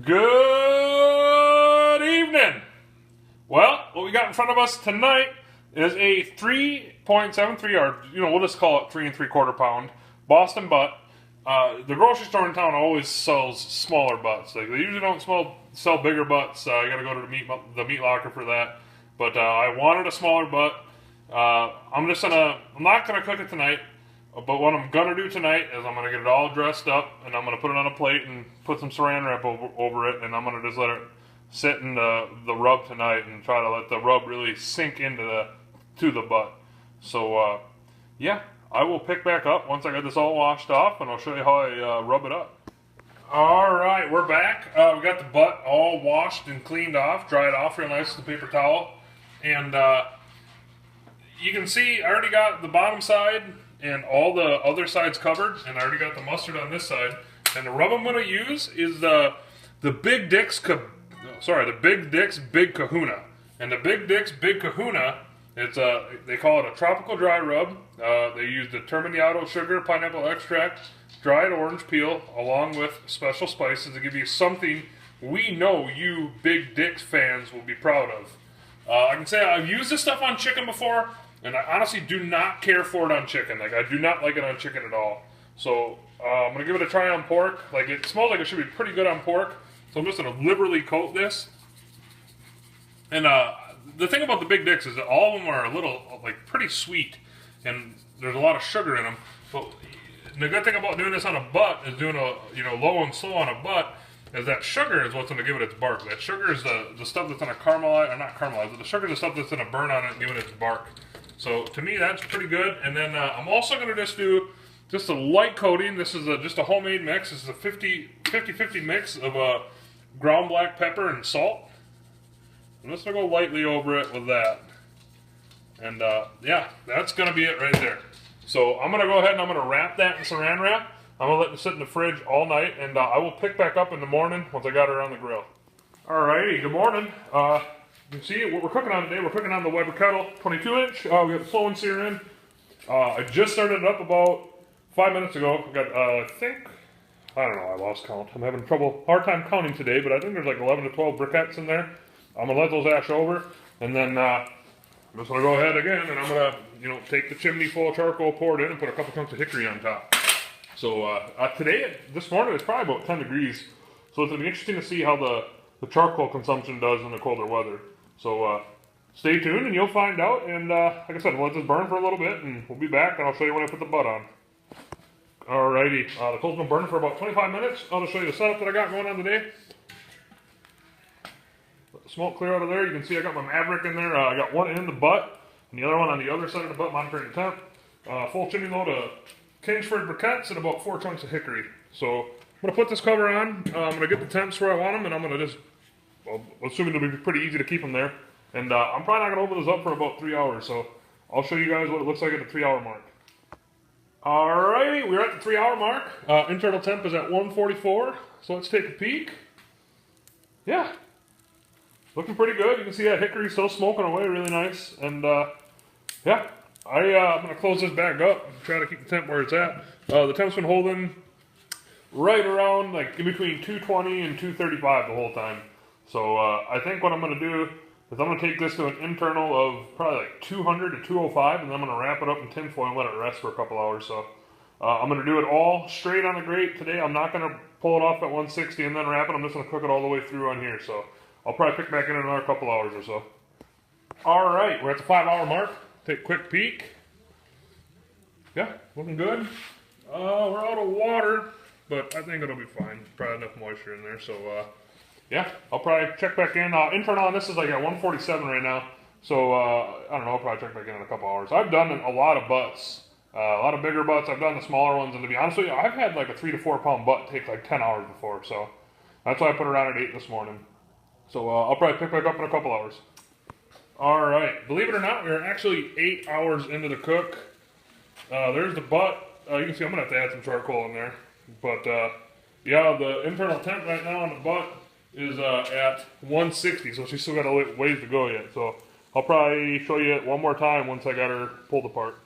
Good evening. Well, what we got in front of us tonight is a 3.73, or we'll just call it 3 3/4 pound Boston butt. The grocery store in town always sells smaller butts. Like, they usually don't sell bigger butts. You got to go to the meat locker for that. But I wanted a smaller butt. I'm not gonna cook it tonight. But what I'm going to do tonight is I'm going to get it all dressed up, and I'm going to put it on a plate and put some saran wrap over it, and I'm going to just let it sit in the rub tonight and try to let the rub really sink into the butt. So, yeah, I will pick back up once I get this all washed off, and I'll show you how I rub it up. Alright, we're back. We got the butt all washed and cleaned off, dried off real nice with the paper towel. And you can see I already got the bottom side and all the other sides covered, and I already got the mustard on this side. And the rub I'm going to use is the Big Dick's Big Kahuna. And the Big Dick's Big Kahuna, they call it a tropical dry rub. They use determinato sugar, pineapple extract, dried orange peel, along with special spices to give you something we know you Big Dick's fans will be proud of. I can say I've used this stuff on chicken before, and I honestly do not care for it on chicken. Like, I do not like it on chicken at all. So, I'm going to give it a try on pork. Like, it smells like it should be pretty good on pork. So I'm just going to liberally coat this. And the thing about the Big Dicks is that all of them are a little, like, pretty sweet. And there's a lot of sugar in them. But the good thing about doing this on a butt is doing a, low and slow on a butt, is that sugar is what's going to give it its bark. That sugar is the stuff that's going to caramelize, or not caramelize, but the sugar is the stuff that's going to burn on it and give it its bark. So to me, that's pretty good. And then I'm also going to just do a light coating. This is just a homemade mix. This is a 50-50 mix of ground black pepper and salt. I'm just going to go lightly over it with that. And yeah, that's going to be it right there. So I'm going to go ahead and I'm going to wrap that in saran wrap. I'm going to let it sit in the fridge all night, and I will pick back up in the morning once I got it on the grill. Alrighty, good morning. You can see what we're cooking on today. We're cooking on the Weber Kettle 22-inch. We got the slow and sear in. I just started it up about 5 minutes ago. I got, I don't know, I lost count. I'm having hard time counting today, but I think there's like 11 to 12 briquettes in there. I'm going to let those ash over, and then I'm just going to go ahead again, and I'm going to, take the chimney full of charcoal, pour it in, and put a couple chunks of hickory on top. So this morning, it's probably about 10 degrees, so it's going to be interesting to see how the charcoal consumption does in the colder weather. So stay tuned and you'll find out. And like I said, we'll let this burn for a little bit, and we'll be back, and I'll show you when I put the butt on. Alrighty, the coal's been burning for about 25 minutes. I'll just show you the setup that I got going on today. Let the smoke clear out of there. You can see I got my Maverick in there. I got one in the butt, and the other one on the other side of the butt, monitoring the temp. Full chimney load of Kingsford briquettes and about 4 chunks of hickory. So I'm going to put this cover on. I'm going to get the temps where I want them, and I'm going to just, assuming it'll be pretty easy to keep them there. And I'm probably not going to open this up for about 3 hours, so I'll show you guys what it looks like at the 3 hour mark. Alrighty, we're at the 3 hour mark. Internal temp is at 144, so let's take a peek. Yeah, looking pretty good. You can see that hickory still smoking away really nice. And yeah, I'm going to close this back up and try to keep the temp where it's at. The temp's been holding right around, like, in between 220 and 235 the whole time. So I think what I'm going to do is I'm going to take this to an internal of probably like 200 to 205, and then I'm going to wrap it up in tin foil and let it rest for a couple hours. So I'm going to do it all straight on the grate today. I'm not going to pull it off at 160 and then wrap it. I'm just going to cook it all the way through on here. So I'll probably pick back in another couple hours or so. Alright, we're at the 5 hour mark. Take a quick peek. Yeah, looking good. We're out of water, but I think it'll be fine. Probably enough moisture in there. So yeah, I'll probably check back in. Internal on this is like at 147 right now. So, I don't know, I'll probably check back in a couple hours. I've done a lot of butts. A lot of bigger butts. I've done the smaller ones. And to be honest with you, I've had like a 3 to 4 pound butt take like 10 hours before. So, that's why I put it on at 8 this morning. So, I'll probably pick back up in a couple hours. Alright, believe it or not, we're actually 8 hours into the cook. There's the butt. You can see I'm going to have to add some charcoal in there. But, yeah, the internal temp right now on the butt is at 160, so she's still got a ways to go yet. So I'll probably show you it one more time once I got her pulled apart.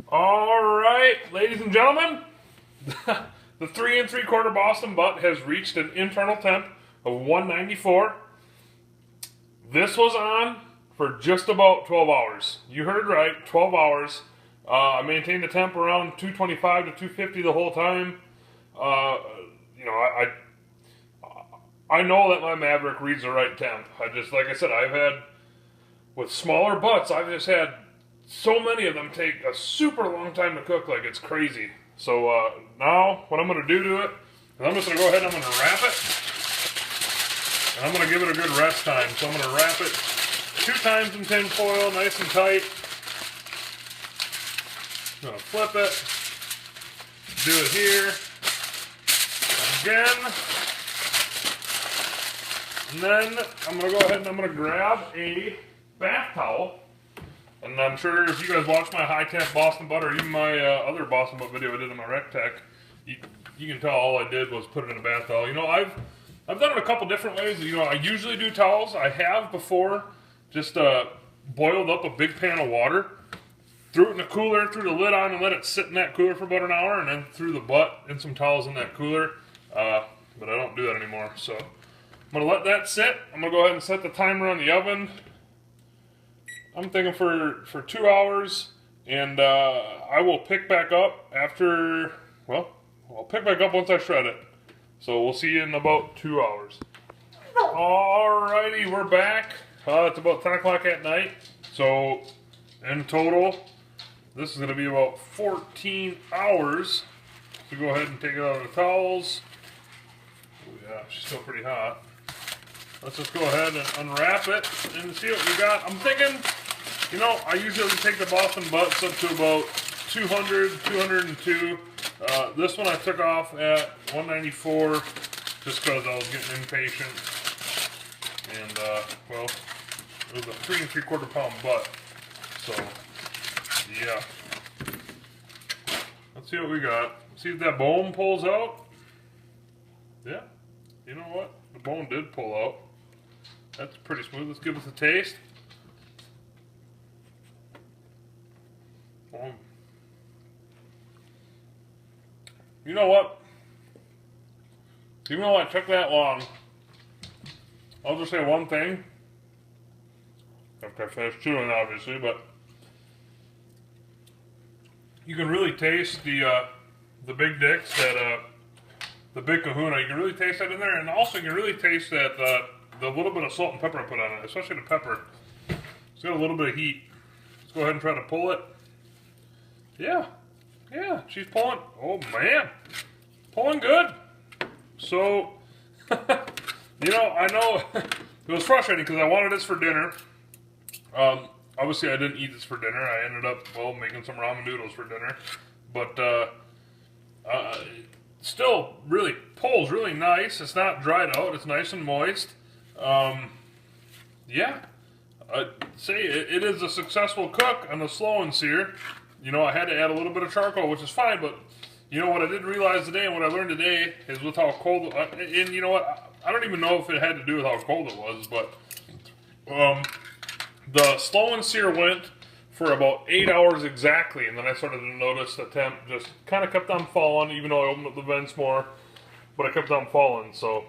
Alright, ladies and gentlemen, the 3 3/4 Boston butt has reached an internal temp of 194. This was on for just about 12 hours. You heard right, 12 hours. I maintained the temp around 225 to 250 the whole time. You know, I know that my Maverick reads the right temp. Like I said, I've had, with smaller butts, I've just had so many of them take a super long time to cook, like it's crazy. So now, what I'm going to do to it, is I'm just going to go ahead and I'm going to wrap it. And I'm going to give it a good rest time. So I'm going to wrap it 2 times in tin foil, nice and tight. I'm going to flip it. Do it here. Again. And then I'm going to go ahead and I'm going to grab a bath towel. And I'm sure if you guys watch my high temp Boston butt, or even my other Boston butt video I did in my Rec Tech, you can tell all I did was put it in a bath towel. You know, I've done it a couple different ways. You know, I usually do towels. I have before just boiled up a big pan of water, threw it in the cooler, threw the lid on, and let it sit in that cooler for about an hour, and then threw the butt and some towels in that cooler. But I don't do that anymore. So I'm going to let that sit. I'm going to go ahead and set the timer on the oven. I'm thinking for 2 hours, and I will pick back up after, well, I'll pick back up once I shred it. So we'll see you in about 2 hours. Alrighty, we're back. It's about 10 o'clock at night. So in total, this is going to be about 14 hours. So go ahead and take it out of the towels. Oh yeah, she's still pretty hot. Let's just go ahead and unwrap it and see what we got. I'm thinking, you know, I usually take the Boston butts up to about 200, 202. This one I took off at 194 just because I was getting impatient. And, well, it was a 3 3/4 pound butt. So, yeah. Let's see what we got. See if that bone pulls out. Yeah. You know what? The bone did pull out. That's pretty smooth. Let's give us a taste. You know what? Even though it took that long, I'll just say one thing. After I finish chewing, obviously, but you can really taste the big dicks, the big kahuna. You can really taste that in there, and also you can really taste that the little bit of salt and pepper I put on it, especially the pepper. It's got a little bit of heat. Let's go ahead and try to pull it. Yeah, she's pulling. Oh man, pulling good. So, you know, I know it was frustrating because I wanted this for dinner. Obviously, I didn't eat this for dinner. I ended up, well, making some ramen noodles for dinner. But still, really pulls really nice. It's not dried out. It's nice and moist. Yeah, I'd say it is a successful cook on the slow and sear. You know, I had to add a little bit of charcoal, which is fine, but you know what I didn't realize today and what I learned today is with how cold, and you know what, I don't even know if it had to do with how cold it was, but the slow and sear went for about 8 hours exactly, and then I started to notice the temp just kind of kept on falling, even though I opened up the vents more, but it kept on falling. So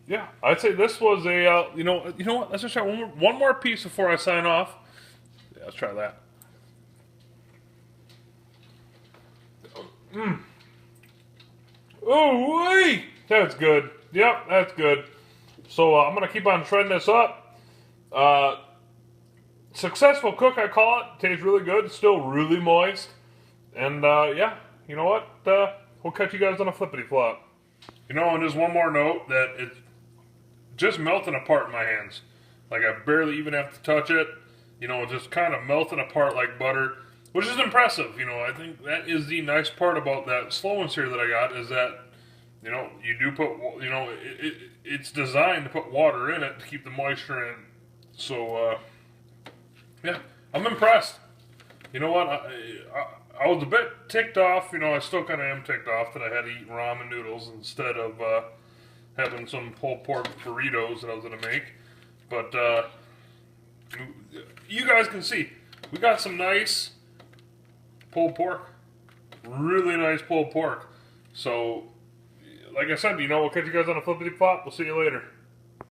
yeah, I'd say this was a, you know what, let's just try one more piece before I sign off. Yeah, let's try that. Oh, wee! That's good. Yep, that's good. So I'm going to keep on shredding this up. Successful cook, I call it. Tastes really good. It's still really moist. And yeah, you know what? We'll catch you guys on a flippity flop. You know, and just one more note that it's just melting apart in my hands. Like I barely even have to touch it. You know, it's just kind of melting apart like butter. Which is impressive, you know. I think that is the nice part about that slow and sear that I got is that, you know, you do put, you know, it's designed to put water in it to keep the moisture in. So, yeah, I'm impressed. You know what? I was a bit ticked off. You know, I still kind of am ticked off that I had to eat ramen noodles instead of having some pulled pork burritos that I was going to make. But you guys can see, we got some nice pulled pork. Really nice pulled pork. So, like I said, you know, we'll catch you guys on a flippity flop. We'll see you later.